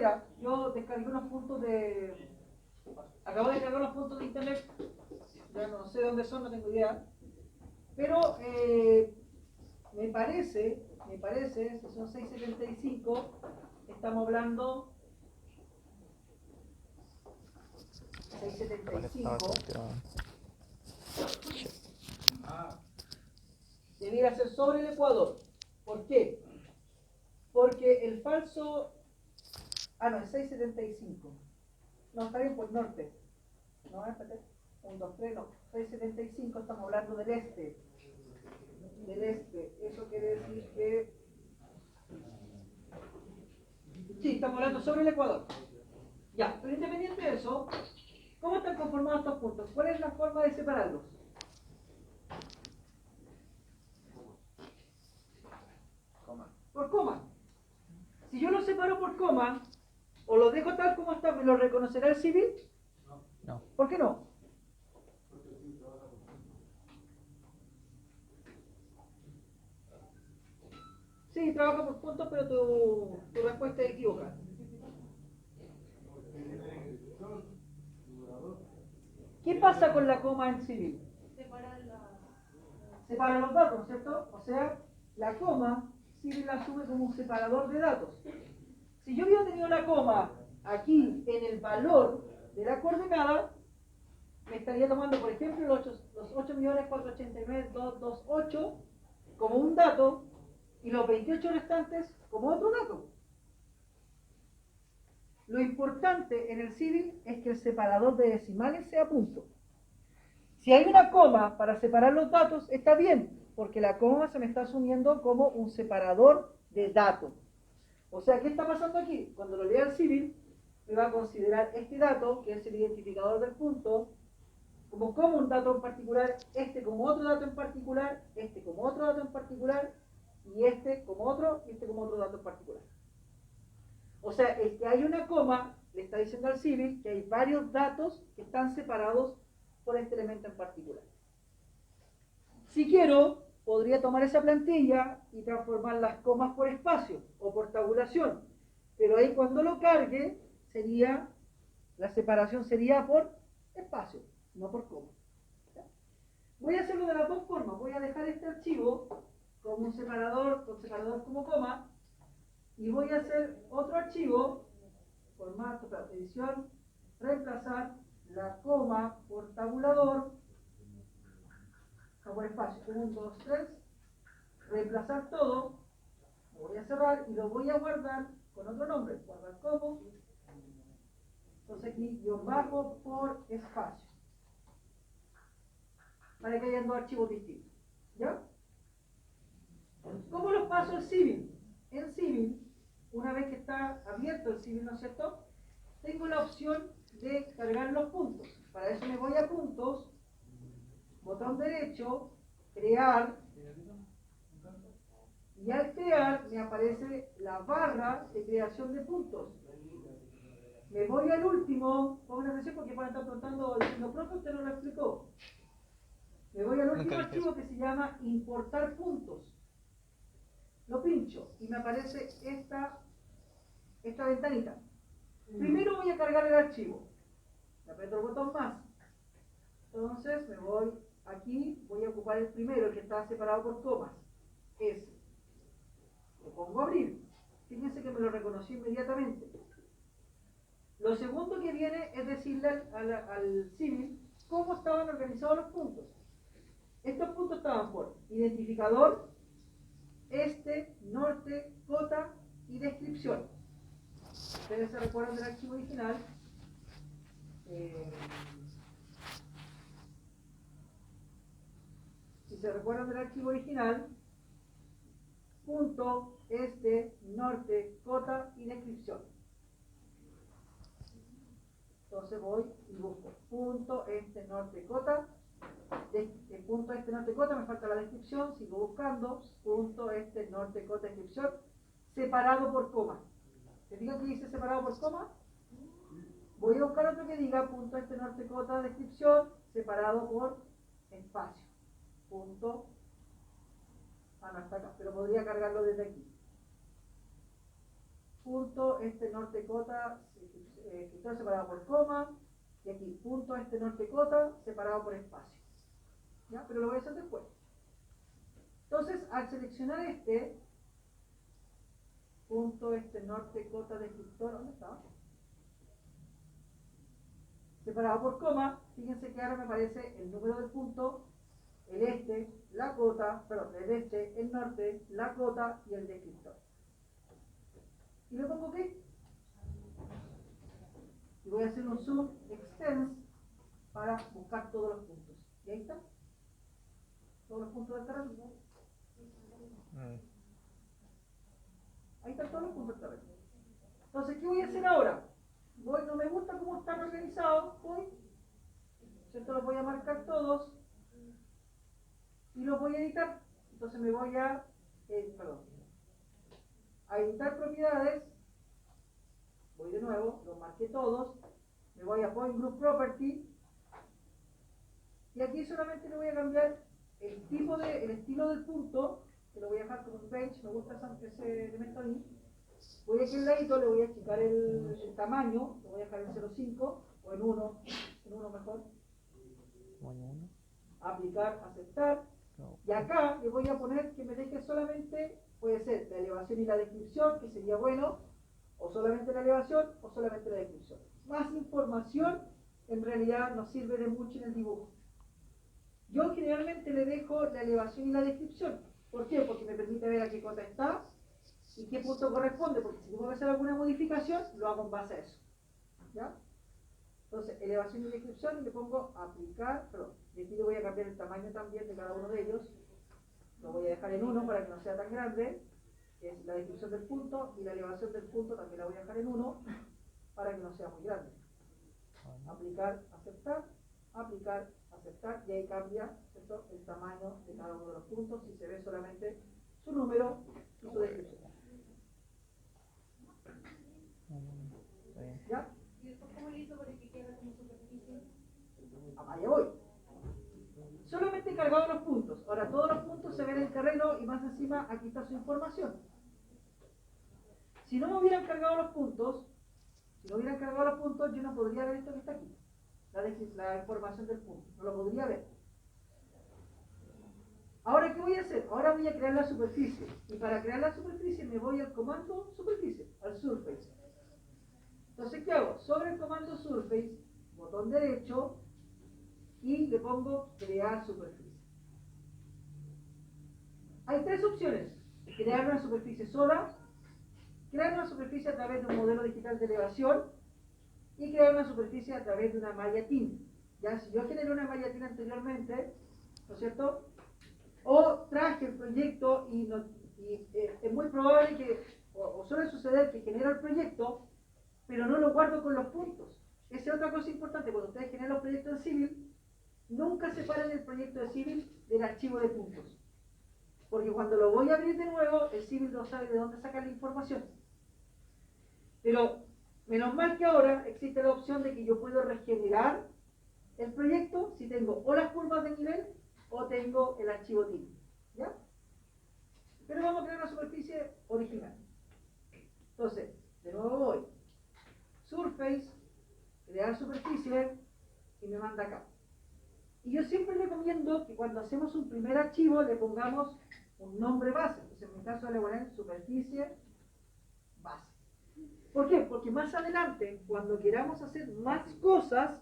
mira, yo descargué unos puntos acabo de descargar unos puntos de internet, ya no sé dónde son, no tengo idea, pero me parece, si son 675, estamos hablando 675, debiera ser sobre el ecuador. ¿Por qué? Porque el falso, no, es 675, no, está bien por norte, no, espérate, 1, 2, 3, no, 675, estamos hablando del este, eso quiere decir que, sí, estamos hablando sobre el ecuador. Ya, pero independiente de eso, ¿cómo están conformados estos puntos? ¿Cuál es la forma de separarlos? Por coma. Si yo los separo por coma, o los dejo tal como está, ¿me lo reconocerá el civil? No. ¿Por qué no? Sí, trabaja por puntos, pero tu respuesta es equivocada. ¿Qué pasa con la coma en civil? Separa los datos, ¿cierto? O sea, la coma civil la asume como un separador de datos. Si yo hubiera tenido la coma aquí en el valor de la coordenada, me estaría tomando, por ejemplo, los 8.489.228 como un dato y los 28 restantes como otro dato. Lo importante en el civil es que el separador de decimales sea punto. Si hay una coma para separar los datos, está bien, porque la coma se me está asumiendo como un separador de datos. O sea, ¿qué está pasando aquí? Cuando lo lea el civil, me va a considerar este dato, que es el identificador del punto, como un dato en particular, este como otro dato en particular, este como otro dato en particular, y este como otro, y este como otro dato en particular. O sea, el que hay una coma le está diciendo al civil que hay varios datos que están separados por este elemento en particular. Si quiero, podría tomar esa plantilla y transformar las comas por espacio o por tabulación, pero ahí cuando lo cargue, la separación sería por espacio, no por coma. Voy a hacerlo de las dos formas. Voy a dejar este archivo como un separador, con separador como coma, y voy a hacer otro archivo, formato, edición, reemplazar la coma por tabulador, por espacio, 1, 2, 3, reemplazar todo, lo voy a cerrar y lo voy a guardar con otro nombre, guardar como, entonces aquí guión bajo por espacio, para que hayan dos archivos distintos, ¿ya? ¿Cómo los paso al civil? En civil, una vez que está abierto el civil, ¿no es cierto?, tengo la opción de cargar los puntos. Para eso me voy a puntos, botón derecho, crear, y al crear me aparece la barra de creación de puntos. Me voy al último, pongan atención porque van a estar preguntando, diciendo, profe, usted no lo explicó. Me voy al último archivo que se llama importar puntos. Lo pincho y me aparece esta ventanita. Primero voy a cargar el archivo. Le aprieto el botón más. Entonces me voy aquí, voy a ocupar el primero, el que está separado por comas. Ese. Lo pongo a abrir. Fíjense que me lo reconocí inmediatamente. Lo segundo que viene es decirle al civil cómo estaban organizados los puntos. Estos puntos estaban por identificador, este, norte, cota y descripción. Ustedes se recuerdan del archivo original. Si se recuerdan del archivo original, punto, este, norte, cota y descripción. Entonces voy y busco punto, este, norte, cota. El punto, este, norte, cota, me falta la descripción, sigo buscando, punto, este, norte, cota, descripción, separado por coma. ¿Se fijan que dice separado por coma? Voy a buscar otro que diga punto, este, norte, cota, descripción, separado por espacio. Punto, no está acá, pero podría cargarlo desde aquí. punto este norte cota, escritor separado por coma, y aquí punto este norte cota separado por espacio. ¿Ya? Pero lo voy a hacer después. Entonces, al seleccionar este punto este norte cota descriptor, ¿dónde está? Separado por coma, fíjense que ahora me aparece el número del punto, el este, la cota, perdón, el este, el norte, la cota y el descriptor. Y le pongo clic. Y voy a hacer un zoom extens para buscar todos los puntos. Y ahí está. Todos los puntos del terreno. Ahí están todos los puntos del terreno. Entonces, ¿qué voy a hacer ahora? No me gusta cómo están organizados, ¿cierto? Los voy a marcar todos y los voy a editar. Entonces me voy a editar propiedades, voy de nuevo, los marqué todos, me voy a Point Group Property y aquí solamente le voy a cambiar el estilo del punto, que lo voy a dejar como un bench, me gusta ese elemento ahí. Voy aquí al ladito, le voy a achicar el tamaño, lo voy a dejar en 0,5 o en 1 mejor. Aplicar, aceptar. Y acá le voy a poner que me deje solamente, puede ser la elevación y la descripción, que sería bueno, o solamente la elevación o solamente la descripción. Más información en realidad nos sirve de mucho en el dibujo. Yo generalmente le dejo la elevación y la descripción. ¿Por qué? Porque me permite ver a qué cota está y qué punto corresponde, porque si tengo que hacer alguna modificación, lo hago en base a eso. ¿Ya? Entonces, elevación y descripción, y le pongo aplicar, perdón, y aquí le voy a cambiar el tamaño también de cada uno de ellos. Lo voy a dejar en 1 para que no sea tan grande, que es la descripción del punto, y la elevación del punto también la voy a dejar en 1 para que no sea muy grande. Aplicar, aceptar, y ahí cambia, ¿cierto?, el tamaño de cada uno de los puntos, si se ve solamente su número y su descripción. ¿Ya? ¿Y después cómo le hizo para que quede como superficie? Allá voy. Solamente he cargado los puntos. Ahora todos los puntos se ven en el terreno y más encima aquí está su información. Si no me hubieran cargado los puntos, yo no podría ver esto que está aquí. La información del punto. No lo podría ver. Ahora, ¿qué voy a hacer? Ahora voy a crear la superficie. Y para crear la superficie me voy al comando superficie, al surface. Entonces, ¿qué hago? Sobre el comando surface, botón derecho, y le pongo crear superficie. Hay tres opciones: crear una superficie sola, crear una superficie a través de un modelo digital de elevación y crear una superficie a través de una malla TIN. Ya, si yo generé una malla TIN anteriormente, ¿no es cierto?, o traje el proyecto es muy probable que, o suele suceder que genero el proyecto, pero no lo guardo con los puntos. Esa es otra cosa importante: cuando ustedes generan los proyectos en Civil, nunca separen el proyecto de Civil del archivo de puntos. Porque cuando lo voy a abrir de nuevo, el Civil no sabe de dónde sacar la información. Pero, menos mal que ahora existe la opción de que yo puedo regenerar el proyecto si tengo o las curvas de nivel o tengo el archivo TIN. ¿Ya? Pero vamos a crear una superficie original. Entonces, de nuevo voy. Surface, crear superficie, y me manda acá. Y yo siempre recomiendo que cuando hacemos un primer archivo le pongamos un nombre base. Entonces, en mi caso le voy a poner superficie base. ¿Por qué? Porque más adelante, cuando queramos hacer más cosas,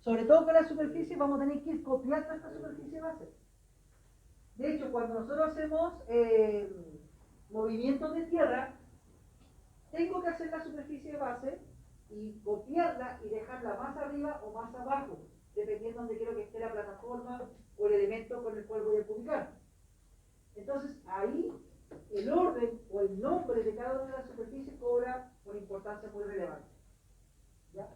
sobre todo con la superficie, vamos a tener que ir copiando esta superficie base. De hecho, cuando nosotros hacemos movimientos de tierra, tengo que hacer la superficie base y copiarla y dejarla más arriba o más abajo, dependiendo de donde quiero que esté la plataforma o el elemento con el cual voy a publicar. Entonces, ahí el orden o el nombre de cada una de las superficies cobra una importancia muy relevante. ¿Ya?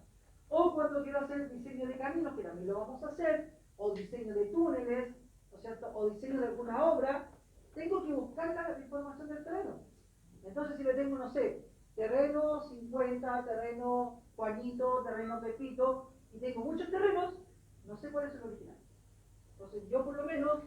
O cuando quiero hacer diseño de caminos, que también lo vamos a hacer, o diseño de túneles, ¿no es cierto?, o diseño de alguna obra, tengo que buscar la información del terreno. Entonces, si le tengo, no sé, terreno 50, terreno Juanito, terreno Pepito, y tengo muchos terrenos, no sé cuál es el original. Entonces, yo por lo menos,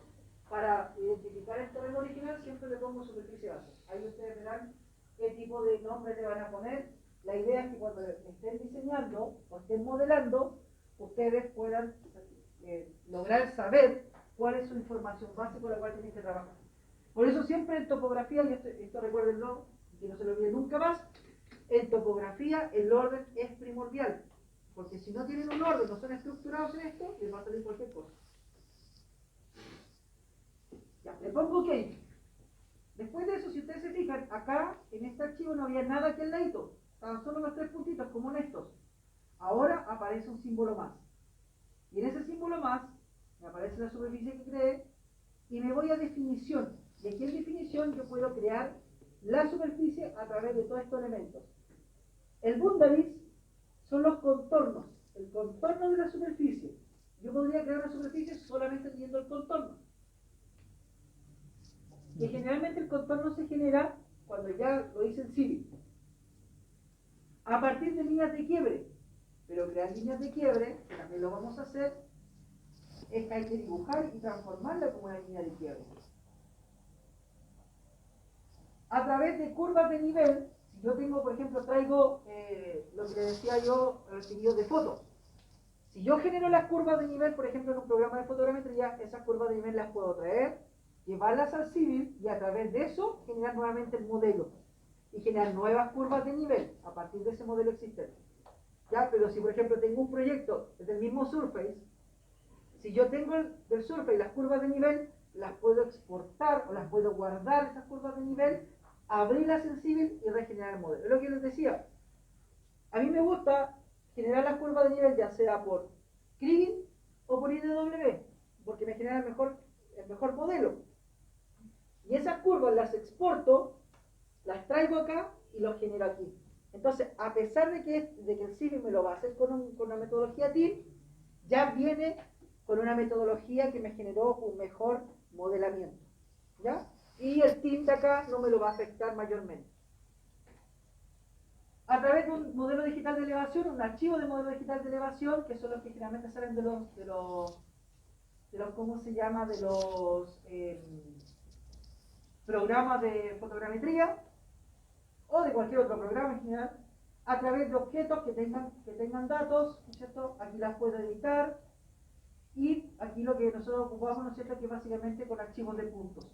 para identificar el terreno original, siempre le pongo superficie base. Ahí ustedes verán qué tipo de nombre le van a poner. La idea es que cuando estén diseñando o estén modelando, ustedes puedan lograr saber cuál es su información base con la cual tienen que trabajar. Por eso siempre en topografía, y esto recuérdenlo, que no se lo olviden nunca más, en topografía el orden es primordial, porque si no tienen un orden, no son estructurados en esto, les va a salir cualquier cosa. Ya, le pongo OK. Después de eso, si ustedes se fijan, acá en este archivo no había nada aquí al ladito, estaban solo los tres puntitos como en estos. Ahora aparece un símbolo más. Y en ese símbolo más me aparece la superficie que creé y me voy a definición. Y aquí en definición yo puedo crear la superficie a través de todos estos elementos. El boundaries son los contornos, el contorno de la superficie. Yo podría crear una superficie solamente teniendo el contorno. Y generalmente el contorno se genera cuando ya lo hice en Civil. A partir de líneas de quiebre. Pero crear líneas de quiebre, que también lo vamos a hacer, es que hay que dibujar y transformarla como una línea de quiebre. A través de curvas de nivel, si yo tengo, por ejemplo, traigo lo que decía yo, recibido de fotos. Si yo genero las curvas de nivel, por ejemplo, en un programa de fotogrametría, esas curvas de nivel las puedo traer, llevarlas al Civil y a través de eso generar nuevamente el modelo y generar nuevas curvas de nivel a partir de ese modelo existente. ¿Ya? Pero si, por ejemplo, tengo un proyecto del mismo Surface, si yo tengo del Surface las curvas de nivel, las puedo exportar o las puedo guardar, esas curvas de nivel, abrirlas en Civil y regenerar el modelo. Es lo que les decía. A mí me gusta generar las curvas de nivel ya sea por Kriging o por IDW, porque me genera el mejor modelo. Y esas curvas las exporto, las traigo acá y los genero aquí. Entonces, a pesar de que el Civil me lo va a hacer con una metodología TIM, ya viene con una metodología que me generó un mejor modelamiento. ¿Ya? Y el TIM de acá no me lo va a afectar mayormente. A través de un modelo digital de elevación, un archivo de modelo digital de elevación, que son los que generalmente salen de los ¿cómo se llama? De los programas de fotogrametría, o de cualquier otro programa en general, a través de objetos que tengan datos, ¿no es cierto? Aquí las puedo editar, y aquí lo que nosotros ocupamos, ¿no es cierto?, que es básicamente con archivos de puntos.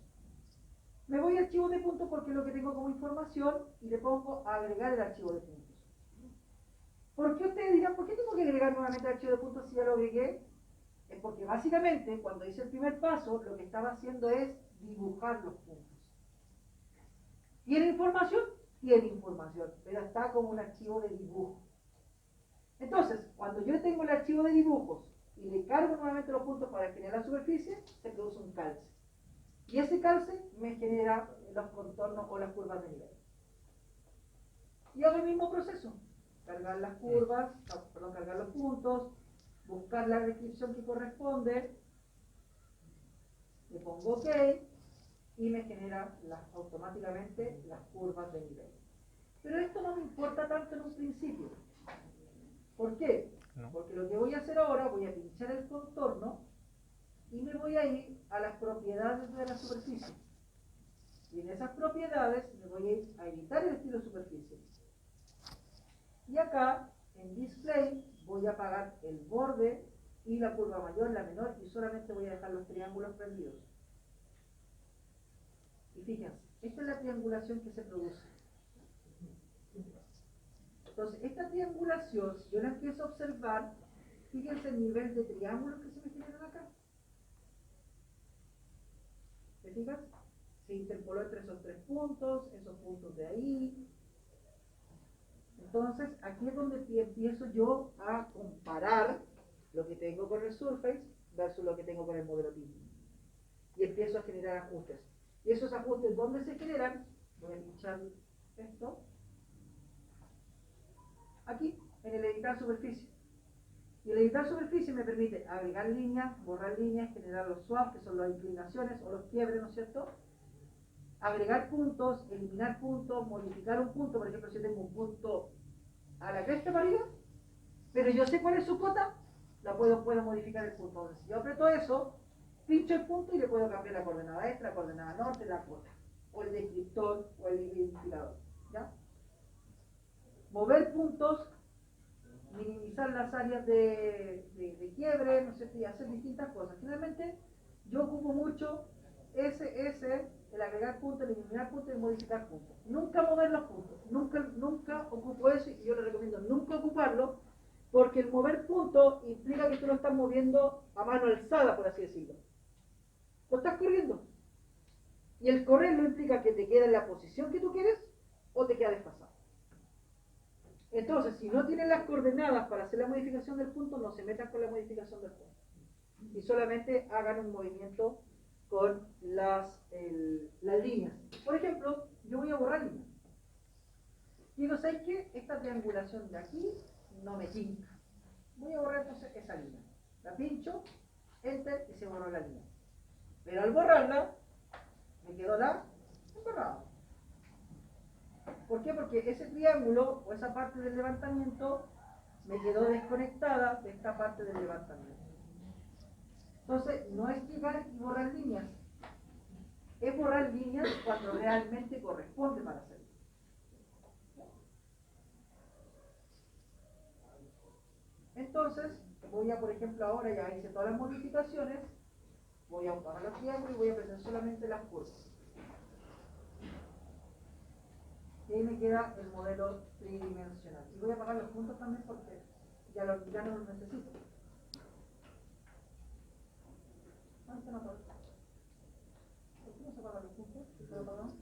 Me voy a archivos de puntos porque es lo que tengo como información y le pongo a agregar el archivo de puntos. ¿Por qué ustedes dirán, por qué tengo que agregar nuevamente el archivo de puntos si ya lo agregué? Es porque básicamente cuando hice el primer paso lo que estaba haciendo es dibujar los puntos. ¿Tiene información? Tiene información, pero está como un archivo de dibujo. Entonces, cuando yo tengo el archivo de dibujos y le cargo nuevamente los puntos para generar la superficie, se produce un calce. Y ese calce me genera los contornos o las curvas de nivel. Y hago el mismo proceso. Cargar las curvas, cargar los puntos, buscar la descripción que corresponde, le pongo OK y me genera automáticamente las curvas de nivel. Pero esto no me importa tanto en un principio. ¿Por qué? No. Porque lo que voy a hacer ahora, voy a pinchar el contorno y me voy a ir a las propiedades de la superficie. Y en esas propiedades me voy a ir a editar el estilo superficie. Y acá, en Display, voy a apagar el borde y la curva mayor, la menor, y solamente voy a dejar los triángulos prendidos. Y fíjense, esta es la triangulación que se produce. Entonces, esta triangulación, si yo la empiezo a observar, fíjense el nivel de triángulos que se me generan acá. ¿Se fijan? Se interpoló entre esos tres puntos, esos puntos de ahí. Entonces, aquí es donde empiezo yo a comparar lo que tengo con el Surface versus lo que tengo con el modelo TIM. Y empiezo a generar ajustes. Y esos ajustes, ¿dónde se generan? Voy a pinchar esto. Aquí, en el editar superficie. Y el editar superficie me permite agregar líneas, borrar líneas, generar los swaps, que son las inclinaciones o los quiebres, ¿no es cierto? Agregar puntos, eliminar puntos, modificar un punto. Por ejemplo, si tengo un punto a la cresta para arriba, pero yo sé cuál es su cota, puedo modificar el punto. Entonces, si yo aprieto eso, pincho el punto y le puedo cambiar la coordenada este, la coordenada norte, la cota, o el descriptor, o el identificador. ¿Ya? Mover puntos, minimizar las áreas de quiebre, no sé, y hacer distintas cosas. Finalmente, yo ocupo mucho el agregar puntos, el eliminar puntos y el modificar puntos. Nunca mover los puntos, nunca ocupo eso y yo le recomiendo nunca ocuparlo, porque el mover puntos implica que tú lo estás moviendo a mano alzada, por así decirlo. Lo estás corriendo. Y el correrlo implica que te queda en la posición que tú quieres o te queda desfasado. Entonces, si no tienen las coordenadas para hacer la modificación del punto, no se metan con la modificación del punto. Y solamente hagan un movimiento con las líneas. Por ejemplo, yo voy a borrar líneas. Digo, ¿sabes qué? Esta triangulación de aquí no me tinca. Voy a borrar entonces esa línea. La pincho, enter y se borró la línea. Pero al borrarla, me quedó la embarrada. ¿Por qué? Porque ese triángulo o esa parte del levantamiento me quedó desconectada de esta parte del levantamiento. Entonces, no es llegar y borrar líneas. Es borrar líneas cuando realmente corresponde para hacerlo. Entonces, voy a, por ejemplo, ahora ya hice todas las modificaciones, voy a borrar los triángulos y voy a presentar solamente las curvas. Y ahí me queda el modelo tridimensional. Y voy a apagar los puntos también porque ya no los necesito. ¿Dónde están apagados? ¿Por qué no se apagan los puntos? ¿Se lo apagamos?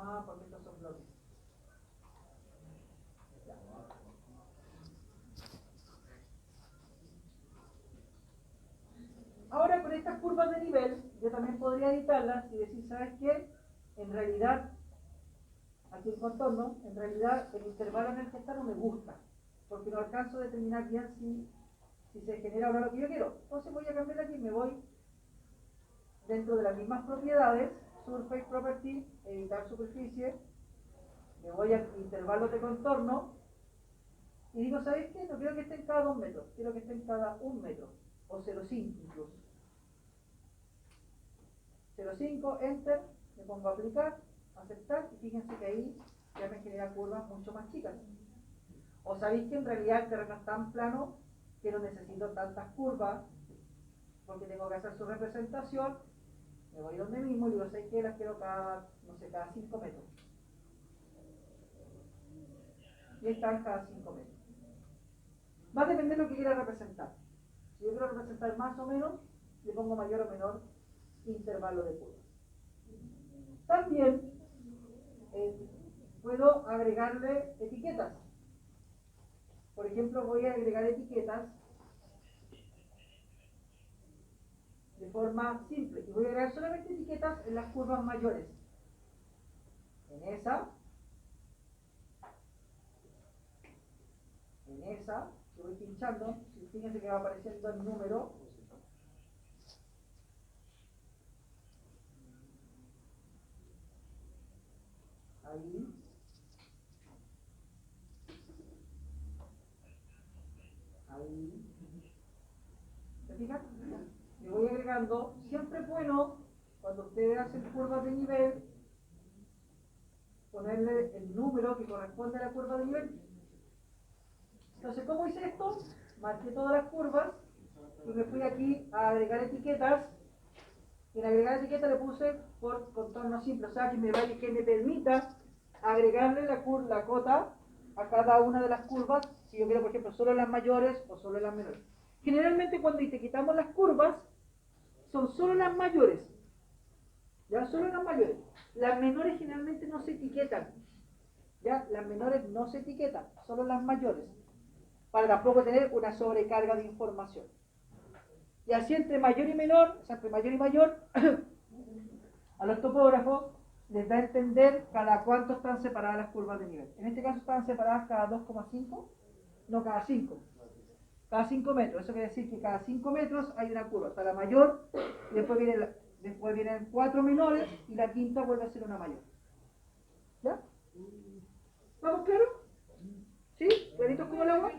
Ah, porque estos son bloques. Ya. Ahora con estas curvas de nivel, yo también podría editarlas y decir, ¿sabes qué? En realidad, aquí el contorno, en realidad el intervalo en el que está no me gusta, porque no alcanzo a determinar bien si se genera o no lo que yo quiero. Entonces voy a cambiar aquí, me voy dentro de las mismas propiedades, Surface Property, editar superficie, me voy al intervalo de contorno y digo, ¿sabes qué? No quiero que esté en cada 2 metros, quiero que esté en cada 1 metro, o 0,5 incluso. 0,5, enter, le pongo a aplicar, aceptar, y fíjense que ahí ya me genera curvas mucho más chicas. O sabéis que en realidad el terreno es tan plano que no necesito tantas curvas, porque tengo que hacer su representación, me voy donde mismo y digo, ¿sabéis que las quiero cada, no sé, cada 5 metros? Y están cada 5 metros. Va a depender de lo que quiera representar. Si yo quiero representar más o menos, le pongo mayor o menor intervalo de curvas. También puedo agregarle etiquetas. Por ejemplo, voy a agregar etiquetas de forma simple. Y voy a agregar solamente etiquetas en las curvas mayores. En esa, que voy pinchando, fíjense que va apareciendo el número. Ahí. Ahí. ¿Se fijan? Le voy agregando. Siempre es bueno, cuando ustedes hacen curvas de nivel, ponerle el número que corresponde a la curva de nivel. Entonces, ¿cómo hice esto? Marqué todas las curvas y me fui aquí a agregar etiquetas. En agregar etiqueta le puse por contorno simple, o sea, que me permita agregarle la cota a cada una de las curvas, si yo quiero, por ejemplo, solo las mayores o solo las menores. Generalmente cuando etiquetamos las curvas, son solo las mayores. Ya, solo las mayores. Las menores generalmente no se etiquetan. Ya, las menores no se etiquetan, solo las mayores. Para tampoco tener una sobrecarga de información. Y así entre mayor y menor, o sea, entre mayor y mayor, a los topógrafos les da a entender cada cuánto están separadas las curvas de nivel. En este caso están separadas cada 2,5, no cada 5. Cada 5 metros. Eso quiere decir que cada 5 metros hay una curva. Está la mayor, y después vienen 4 menores, y la quinta vuelve a ser una mayor. ¿Ya? ¿Vamos claro? ¿Sí? ¿Claritos como el agua?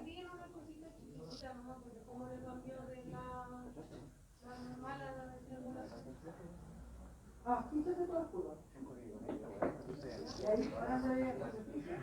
Ah, quítate todas las curvas. Y ahí van a ver el ejercicio.